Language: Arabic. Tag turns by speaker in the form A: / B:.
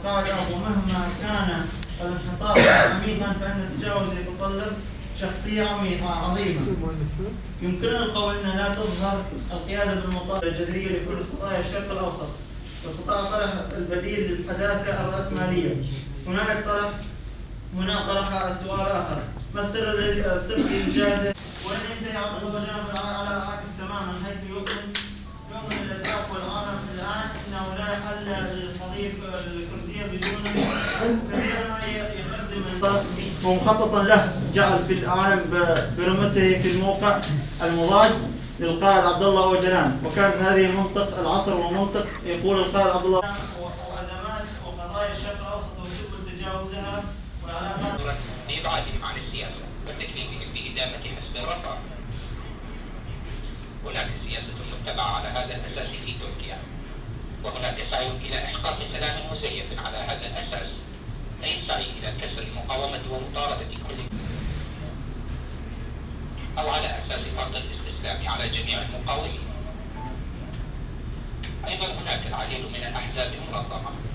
A: القاعدة ومهما كان الانحطاط عميقا فإن التجاوز يتطلب شخصية عظيمة. يمكننا القول أنها لا تظهر القيادة بالمطالب الجذرية لكل خطايا الشرق الأوسط. استطاع طرح البديل للحداثة الرأسمالية. هناك طرح سؤال آخر: ما السر في إنجازه؟ وإن ينتهي عبد الله جابر على عكس تماما، حيث يؤمن الإتراك والعالم الآن أنه لا حل للقضية الكردية بدون كثيرا ما يقدم ومخططا له جعل في العالم برمته في الموقع المضاد للقائد عبد الله وجلان. وكانت هذه منطق العصر ومنطق يقول القائد عبد الله وأزمات وقضايا الشرق الأوسط وسبل تجاوزها والعلاقات
B: بإبعادهم عن السياسة وتكليفهم بإدامة حزب الرفاه. هناك سياسة متبعة على هذا الأساس في تركيا، وهناك سعي إلى إحقاق سلام مزيف على هذا الأساس، أي السعي إلى كسر المقاومة ومطاردة كل، أو على أساس فرض الاستسلام على جميع المقاومين. أيضا هناك العديد من الأحزاب المنظمة